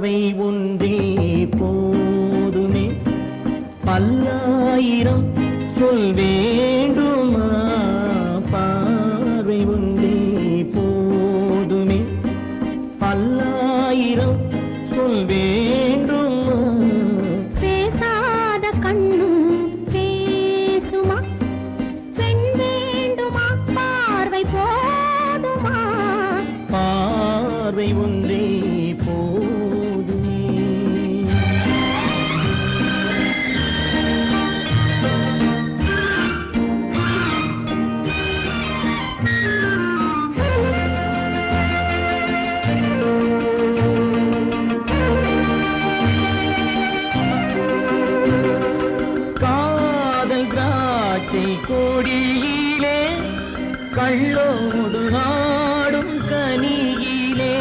பார்வை ஒன்றே போதுமே, பல்லாயிரம் சொல் வேண்டுமா? பார்வை ஒன்றே போதுமே, பல்லாயிரம் சொல் வேண்டுமா? பேசாத கண்ணும் பேசுமா? பெண் வேண்டுமா? பார்வை போதுமா? பார்வை ஒன்றே போதுமே. காதல் திராட்சை கொடியிலே, கள்ளோடு ஆடும் கனியிலே,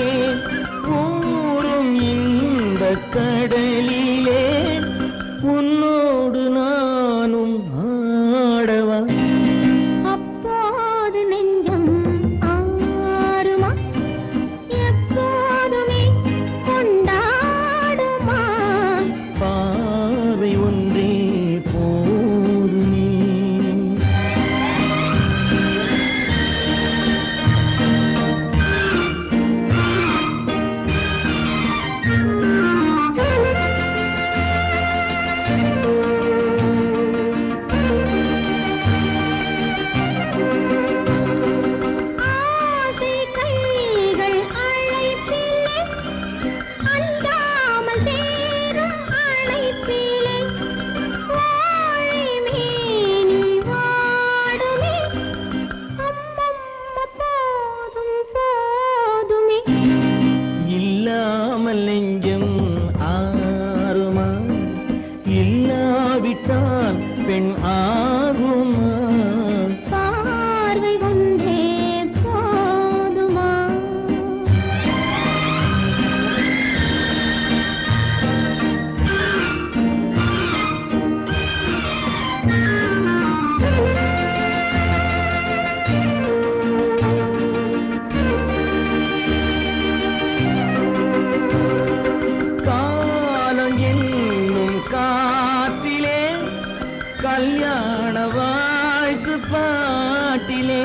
ஊரும் இன்பக் கடலிலே, உன்னோடு நானும் ஆடவா? அப்போது நெஞ்சம் ஆறுமா? எப்போதுமே கொண்டாடுமா? பார்வை ஒன்றே போதுமே. ஆசை கைகள் அழைப்பிலே, அந்தாமல் சேரும் அழைப்பிலே, வாழை மேனி வாடுமே, அம்மம்மா போதும் போதுமே. இல்லாமல் நெஞ்சம் ஆறுமா? இல்லாவிட்டால் பெண் ஆகுமா? பார்வை ஒன்றே போதுமா? காலம் என்னும் காற்றிலே, கல்யாண வாழ்த்து பாட்டிலே,